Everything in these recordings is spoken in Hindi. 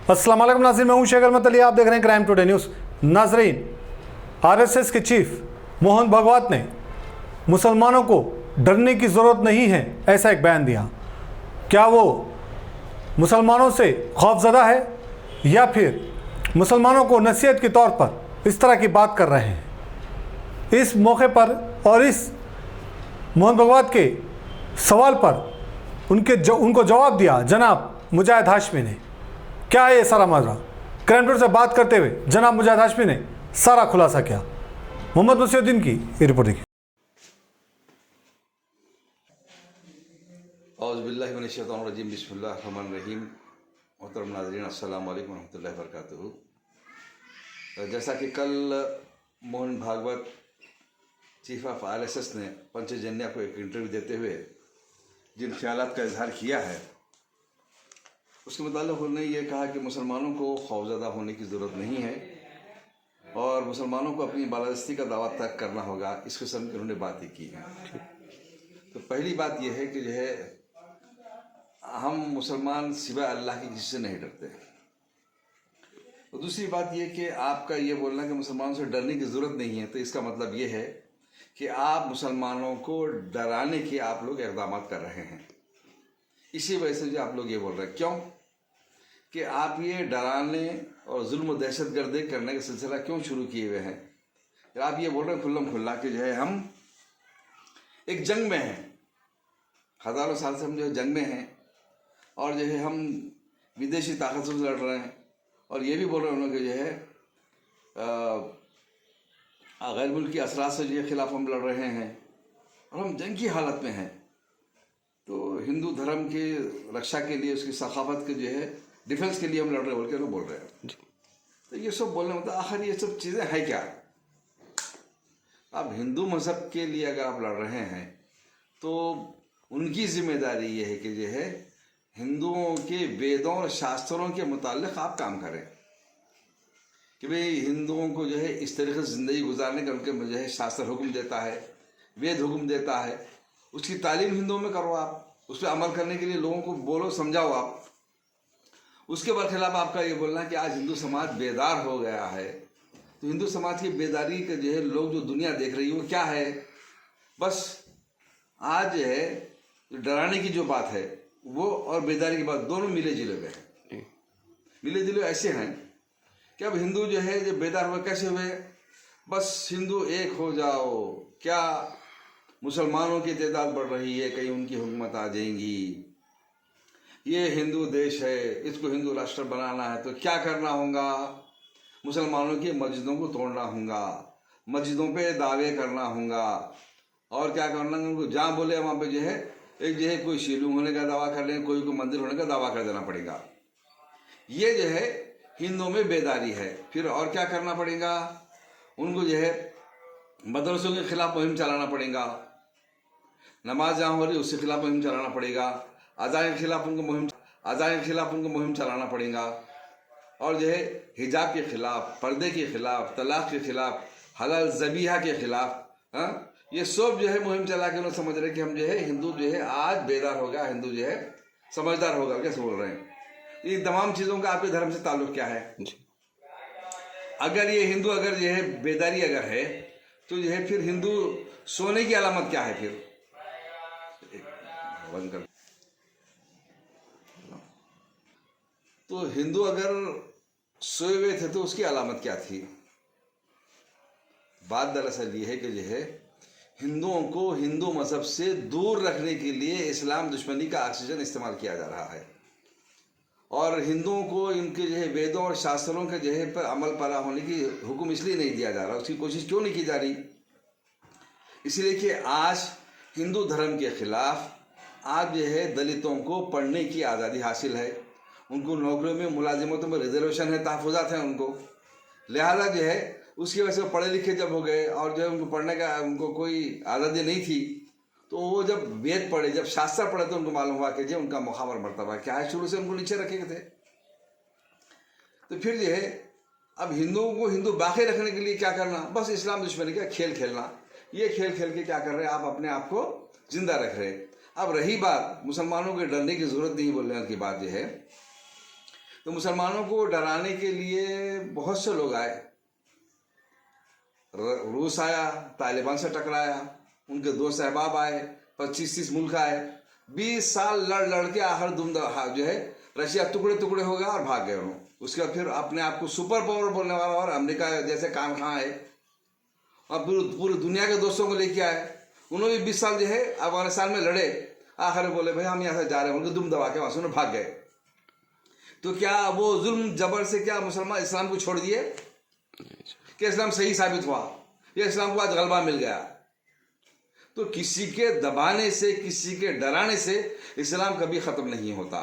अस्सलाम वालेकुम नाज़रीन, मैं हूं शेख अहमद अली, आप देख रहे हैं क्राइम टुडे न्यूज़। नाज़रीन, आरएसएस के चीफ मोहन भागवत ने मुसलमानों को डरने की ज़रूरत नहीं है ऐसा एक बयान दिया। क्या वो मुसलमानों से खौफज़दा है या फिर मुसलमानों को नसीहत के तौर पर इस तरह की बात कर रहे हैं? इस मौके पर और इस मोहन भागवत के सवाल पर उनको जवाब दिया जनाब मुजाहिद हाशमी ने। क्या है ये सारा माजरा? क्राइम टुडे से बात करते हुए जनाब मुजाहिद हाशमी ने सारा खुलासा किया। मोहम्मद मुसीउद्दीन की ये रिपोर्ट देखिए। औज़ुबिल्लाहि मिनश्शैतानिर्रजीम, बिस्मिल्लाहिर्रहमानिर्रहीम। मोहतरम नाज़रीन, अस्सलाम वालेकुम रहमतुल्लाहि व बरकातुहू। जैसा कि कल Mohan Bhagwat chief of RSS ने पंचजन्या को एक इंटरव्यू देते हुए जिन ख्यालात का इजहार किया है, उसके मुताल्लिक़ उन्होंने ये कहा कि मुसलमानों को खौफज़दा होने की ज़रूरत नहीं है और मुसलमानों को अपनी बालादस्ती का दावा तक करना होगा। इस किस्म की उन्होंने बातें की हैं। तो पहली बात यह है कि जो है हम मुसलमान सिवाय अल्लाह की किसी से नहीं डरते। और दूसरी बात यह कि आपका ये बोलना कि मुसलमानों से डरने की ज़रूरत नहीं है, तो इसका मतलब ये है कि आप मुसलमानों को डराने के आप लोग इक़दाम कर रहे हैं। इसी वजह से जो आप लोग ये बोल रहे हैं, क्यों कि आप ये डराने और जुल्म दहशतगर्दी करने का सिलसिला क्यों शुरू किए हुए हैं? आप ये बोल रहे हैं खुल्लम खुल्ला कि जो है हम एक जंग में हैं, हज़ारों साल से हम जो है जंग में हैं और जो है हम विदेशी ताकतों से लड़ रहे हैं, और ये भी बोल रहे हैं उन्होंने कि जो है गैर मुल्की असरात से जो है खिलाफ हम लड़ रहे हैं और हम जंग की हालत में हैं। तो हिंदू धर्म के रक्षा के लिए, उसकी सखावत के जो है डिफेंस के लिए हम लड़ रहे हैं बोल के लोग बोल रहे हैं। तो ये सब बोलने मतलब आखिर ये सब चीज़ें हैं क्या? आप हिंदू मज़हब के लिए अगर आप लड़ रहे हैं तो उनकी जिम्मेदारी ये है कि जो है हिंदुओं के वेदों और शास्त्रों के मुतालिक आप काम करें कि भाई हिंदुओं को जो है इस तरीके से ज़िंदगी गुजारने का उनके जो है शास्त्र हुक्म देता है, वेद हुक्म देता है, उसकी तालीम हिंदुओं में करो। आप उस पर अमल करने के लिए लोगों को बोलो, समझाओ आप। उसके बरखिलाफ आपका ये बोलना है कि आज हिंदू समाज बेदार हो गया है। तो हिंदू समाज की बेदारी के जो है लोग, जो दुनिया देख रही है वो क्या है? बस आज जो है डराने की जो बात है वो और बेदारी की बात दोनों मिले जुले हुए हैं। मिले जुले ऐसे हैं कि अब हिंदू जो है जो बेदार हुए कैसे हुए? बस हिंदू एक हो जाओ, क्या मुसलमानों की तादाद बढ़ रही है, कहीं उनकी हुकूमत आ जाएंगी, ये हिंदू देश है, इसको हिंदू राष्ट्र बनाना है तो क्या करना होगा? मुसलमानों की मस्जिदों को तोड़ना होगा, मस्जिदों पे दावे करना होगा, और क्या करना है उनको जहाँ बोले वहाँ पे जो है एक जो है कोई शिवलिंग होने का दावा कर लें, कोई मंदिर होने का दावा कर देना पड़ेगा। ये जो है हिंदुओं में बेदारी है। फिर और क्या करना पड़ेगा? उनको जो है मदरसों के खिलाफ मुहिम चलाना पड़ेगा, नमाज जहाँ हो रही उसके खिलाफ मुहिम चलाना पड़ेगा, अज़ान के खिलाफ उनको मुहिम चलाना पड़ेगा, और जो है हिजाब के खिलाफ, पर्दे के खिलाफ, तलाक के खिलाफ, हलाल ज़बीहा के खिलाफ, ये सब जो है मुहिम चला के उन्हें समझ रहे कि हम जो है हिंदू जो है आज बेदार होगा, हिंदू जो है समझदार होगा। कैसे बोल रहे हैं? ये तमाम चीज़ों का आपके धर्म से ताल्लुक़ क्या है? अगर ये हिंदू अगर जो है बेदारी अगर है तो जो है फिर हिंदू सोने की अलामत क्या है? फिर बंद कर। तो हिंदू अगर सोए हुए थे तो उसकी अलामत क्या थी? बात दरअसल ये है कि जो है हिंदुओं को हिंदू मज़हब से दूर रखने के लिए इस्लाम दुश्मनी का ऑक्सीजन इस्तेमाल किया जा रहा है, और हिंदुओं को इनके जो है वेदों और शास्त्रों के जो है पर अमल पैरा होने की हुक्म इसलिए नहीं दिया जा रहा, उसकी कोशिश क्यों नहीं की जा रही? इसलिए कि आज हिंदू धर्म के खिलाफ आज जो है दलितों को पढ़ने की आज़ादी हासिल है, उनको नौकरियों में, मुलाजिमतों में रिजर्वेशन है, तहफ़्फ़ुज़ात हैं उनको। लिहाजा जो है उसकी वजह से पढ़े लिखे जब हो गए और जो है उनको पढ़ने का उनको कोई आज़ादी नहीं थी, तो वो जब वेद पढ़े, जब शास्त्र पढ़े, तो उनको मालूम हुआ कि जो उनका मुक़ामर मर्तबा क्या है, शुरू से उनको नीचे रखे थे। तो फिर जो है अब हिंदुओं को हिंदू बाकी रखने के लिए क्या करना? बस इस्लाम दुश्मनी का खेल खेलना। ये खेल खेल के क्या कर रहे हैं? आप अपने आप को जिंदा रख रहे हैं। अब रही बात मुसलमानों के डरने की ज़रूरत नहीं बोलने की बात जो है, तो मुसलमानों को डराने के लिए बहुत से लोग आए। रूस आया, तालिबान से टकराया, उनके 2 सहबाब आए, 25-30 मुल्क आए, 20 साल लड़ लड़ के आखिर जो है रशिया टुकड़े टुकड़े हो गया और भाग गए उन्होंने। उसके बाद फिर अपने आप को सुपर पावर बोलने वाला और अमेरिका जैसे कान खां है और पूरी दुनिया के दोस्तों को लेके आए। उन्होंने भी 20 साल जो है अफगानिस्तान में लड़े, आखिर बोले भाई हम यहाँ से जा रहे हैं, उनको दुम दबा के वहां से भाग गए। तो क्या वो जुल्म जबर से क्या मुसलमान इस्लाम को छोड़ दिए कि इस्लाम सही साबित हुआ या इस्लाम को आज गलबा मिल गया? तो किसी के दबाने से, किसी के डराने से इस्लाम कभी खत्म नहीं होता।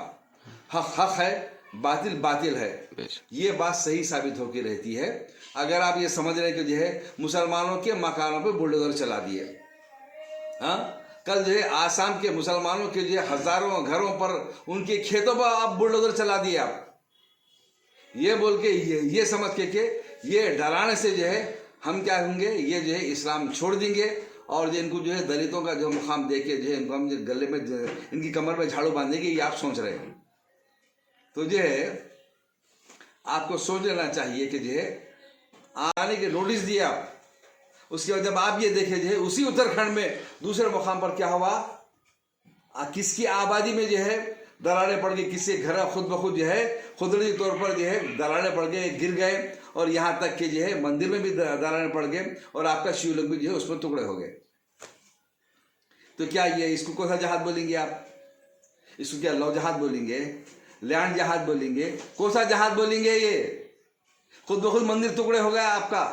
हक हक है, बातिल बातिल है, ये बात सही साबित होकर रहती है। अगर आप ये समझ रहे हैं कि जो है मुसलमानों के मकानों पे बुलडोजर चला दिए, हाँ, कल जो है आसाम के मुसलमानों के जो हजारों घरों पर, उनके खेतों पर आप बुलडोजर चला दिए, आप ये बोल के ये समझ के ये डराने से जो है हम क्या होंगे, ये जो है इस्लाम छोड़ देंगे और जो इनको जो है दलितों का जो मुकाम दे के जो है इनको हम गले में इनकी कमर में झाड़ू बांधेंगे, ये आप सोच रहे हैं। तो जो है आपको सोच लेना चाहिए कि जो है आने के नोटिस दिया, उसके बाद जब आप ये देखे जो है उसी उत्तराखंड में दूसरे मुकाम पर क्या हुआ, किसकी आबादी में जो है दरारें पड़ गई, किसके घर खुद ब खुद जो है खुदरती तौर पर जो है दरारें पड़ गए, गिर गए और यहाँ तक कि जो है मंदिर में भी दरारें पड़ गए और आपका शिवलिंग भी जो है उसमें टुकड़े हो गए। तो क्या ये इसको कौन सा जहाद बोलेंगे आप? इसको क्या लौ जहाद बोलेंगे, लैंड जहाद बोलेंगे, कौन सा जहाद बोलेंगे? ये खुद ब खुद मंदिर टुकड़े हो गया आपका,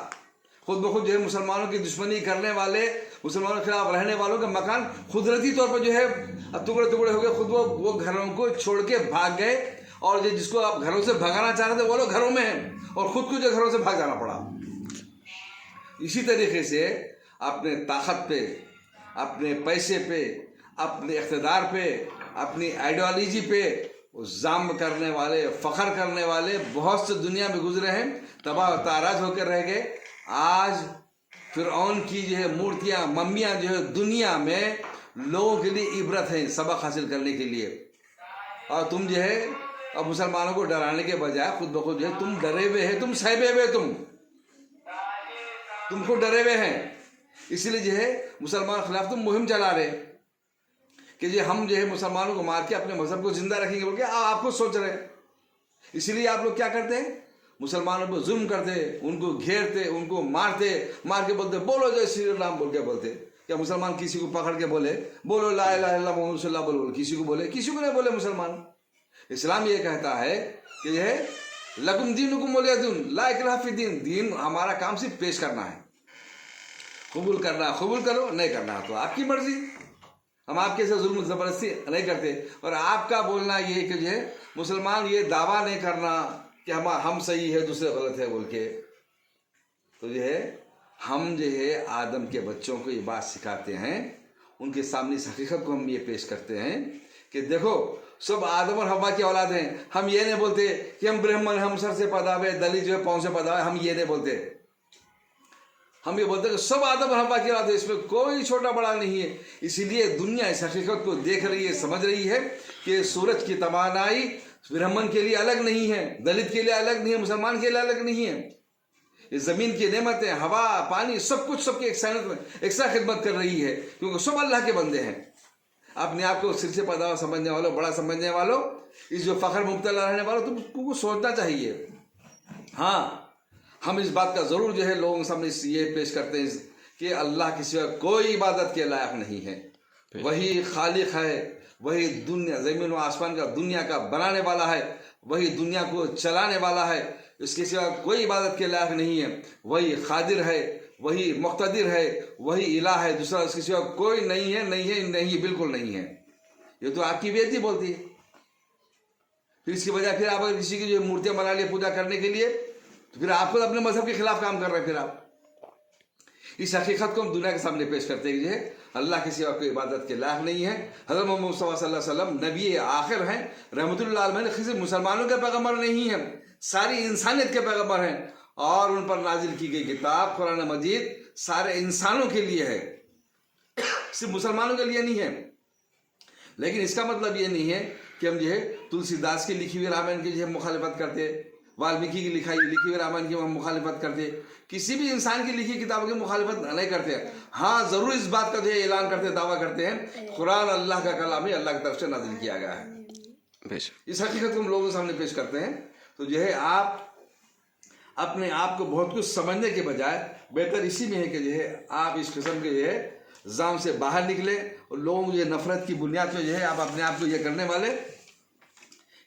खुद ब खुद जो है मुसलमानों की दुश्मनी करने वाले, मुसलमानों के खिलाफ रहने वालों के मकान कुदरती तौर पर जो है टुकड़े टुकड़े हो गए, खुद वो घरों को छोड़ के भाग गए और जो जिसको आप घरों से भगाना चाह रहे थे वो लोग घरों में हैं और खुद को जो घरों से भाग जाना पड़ा। इसी तरीके से अपने ताकत पे, अपने पैसे पे, अपने इख्तिदार पे, अपनी आइडियोलॉजी पे जाम करने वाले, फखर करने वाले बहुत से दुनिया में गुजरे हैं, तबाह ताराज होकर रह गए। आज फिरौन की जो है मूर्तियां, मम्मियां जो है दुनिया में लोगों के लिए इबरत हैं, सबक हासिल करने के लिए। और तुम जो है अब मुसलमानों को डराने के बजाय खुद ब खुद जो है तुम डरे हुए हैं, तुम सहबे हुए, तुमको डरे हुए हैं, इसलिए जो है मुसलमान खिलाफ तुम मुहिम चला रहे कि जो हम जो है मुसलमानों को मार के अपने मजहब को जिंदा रखेंगे बोल के आपको सोच रहे। इसीलिए आप लोग क्या करते हैं, मुसलमानों पर जुल्म करते, उनको घेरते, उनको मारते, मार के बोलते बोलो जय श्री राम बोल के बोलते। क्या मुसलमान किसी को पकड़ के बोले बोलो ला इलाहा इल्लल्लाह मुहम्मद रसूलुल्लाह बोलो, किसी को बोले? किसी को नहीं बोले। मुसलमान इस्लाम ये कहता है कि यह लकुम दीनुकुम वलिय दीन, ला इकराह फी दीन, दीन हमारा काम सिर्फ पेश करना है, कबूल करना कबूल करो, नहीं करना तो आपकी मर्जी, हम आपके से जुल्म जबरदस्ती नहीं करते। और आपका बोलना ये है कि जो है मुसलमान ये दावा नहीं करना कि हम सही है दूसरे गलत है बोल के। तो जो है हम जो है आदम के बच्चों को ये बात सिखाते हैं, उनके सामने इस हकीकत को हम ये पेश करते हैं कि देखो सब आदम और हवा की औलाद हैं। हम ये नहीं बोलते कि हम ब्राह्मण, हम सर से पैदा हुए, दलित जो है पाँव से पैदा हुए, हम ये नहीं बोलते। हम ये बोलते हैं कि सब आदम और हवा की औलाद है, इसमें कोई छोटा बड़ा नहीं है। इसीलिए दुनिया इस हकीकत को देख रही है, समझ रही है कि सूरज की तवानाई ब्राह्मण के लिए अलग नहीं है, दलित के लिए अलग नहीं है, मुसलमान के लिए अलग नहीं है। इस जमीन की नेमतें, हवा, पानी, सब कुछ सबकी एक साथ खिदमत कर रही है, क्योंकि सब अल्लाह के बंदे हैं। अपने आप को सिर से पैदा समझने वालों, बड़ा समझने वालों, इस जो फखर मुब्तला रहने वालों, तुमको सोचना चाहिए। हाँ, हम इस बात का जरूर जो है लोगों के सामने ये पेश करते हैं कि अल्लाह के सिवा कोई इबादत के लायक नहीं है, वही खालिक है, वही दुनिया जमीन व आसमान का दुनिया का बनाने वाला है, वही दुनिया को चलाने वाला है, इसके सिवा कोई इबादत के लायक नहीं है। वही खादिर है, वही मुक्तदिर है, वही इलाह है, दूसरा उसके सिवा कोई नहीं है, नहीं है, नहीं, बिल्कुल नहीं है। ये तो आपकी बेइज्जती बोलती है। फिर इसकी वजह फिर आप अगर किसी की जो मूर्तियां बना लिए पूजा करने के लिए, तो फिर आप खुद अपने मजहब के खिलाफ काम कर रहे हैं। फिर आप इस हकीकत को हम दुनिया के सामने पेश करते हैं कि अल्लाह के सिवा कोई इबादत के लायक नहीं है। हज़रत मोहम्मद मुस्तफ़ा सल्लल्लाहु अलैहि वसल्लम नबी आखिर हैं, रहमतुल्लिल आलमीन, किसी मुसलमानों के पैगम्बर नहीं है, सारी इंसानियत के पैगम्बर हैं। और उन पर नाजिल की गई किताब कुरान मजीद सारे इंसानों के लिए है, सिर्फ मुसलमानों के लिए नहीं है। लेकिन इसका मतलब ये नहीं है कि हम जो है तुलसीदास की लिखी हुई रामायण की जो है मुखालिफत करते, वाल्मीकि की लिखी हुई रामायण की हम मुखालिफत करते, किसी भी इंसान की लिखी किताबों की मुखालिफत नहीं करते। हाँ, जरूर इस बात का जो है ऐलान करते, दावा करते हैं कुरान अल्लाह का कलाम है, अल्लाह की तरफ से नाज़िल किया गया है। इस हकीकत को हम लोगों के सामने पेश करते हैं। तो जो है आप अपने आप को बहुत कुछ समझने के बजाय बेहतर इसी में है कि जो है आप इस किस्म के जो है जाम से बाहर निकले और लोगों को ये नफरत की बुनियाद पे जो है आप अपने आप को ये करने वाले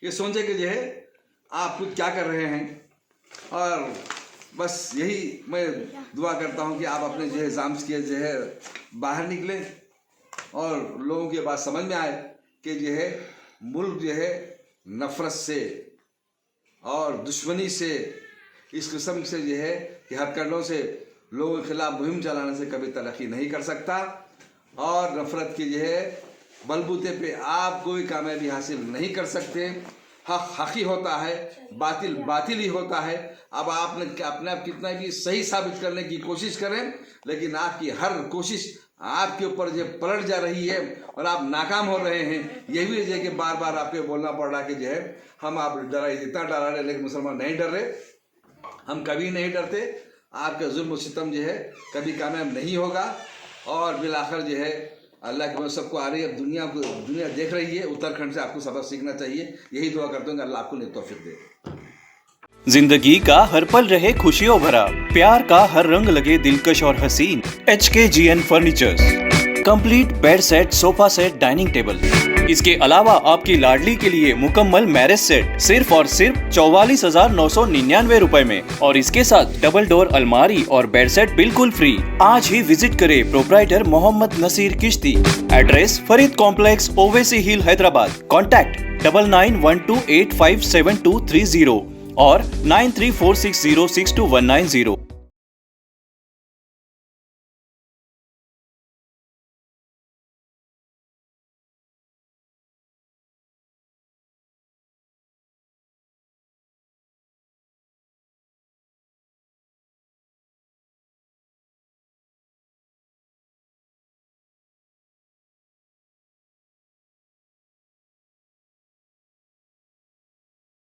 ये सोचे कि जो है आप खुद क्या कर रहे हैं। और बस यही मैं दुआ करता हूँ कि आप अपने जो है जाम के जो है बाहर निकलें और लोगों की बात समझ में आए कि जो है मुल्क जो है नफरत से और दुश्मनी से, इस किस्म से जो है कि हथकंडों से लोगों के खिलाफ मुहिम चलाने से कभी तरक्की नहीं कर सकता। और नफरत की जो है बलबूते पे आप कोई कामयाबी हासिल नहीं कर सकते। हक हक ही होता है, बातिल बातिल ही होता है। अब आपने अपने आप कितना भी सही साबित करने की कोशिश करें, लेकिन आपकी हर कोशिश आपके ऊपर जो पलट जा रही है और आप नाकाम हो रहे हैं। यही वजह है कि बार बार आपको बोलना पड़ रहा है कि जो है हम आप डरा जितना डरा रहे, लेकिन मुसलमान नहीं डर रहे, हम कभी नहीं डरते। आपका जुल्म सितम जो है कभी कामयाब नहीं होगा और बिलाखिर जो है अल्लाह की मदद सबको आ रही है। दुनिया देख रही है, उत्तराखंड से आपको सबक सीखना चाहिए। यही दुआ करते हैं कि अल्लाह आपको नेक तौफीक दे। जिंदगी का हर पल रहे खुशियों भरा, प्यार का हर रंग लगे दिलकश और हसीन। HKGN furnitures, complete bed set, sofa set, dining table. इसके अलावा आपकी लाडली के लिए मुकम्मल मैरिज सेट सिर्फ और सिर्फ 44,999 रुपए में, और इसके साथ डबल डोर अलमारी और बेड सेट बिल्कुल फ्री। आज ही विजिट करें प्रोप्राइटर मोहम्मद नसीर किश्ती। एड्रेस फरीद कॉम्प्लेक्स, ओवैसी हिल, हैदराबाद। कॉन्टैक्ट 9912857230 और 9346062190।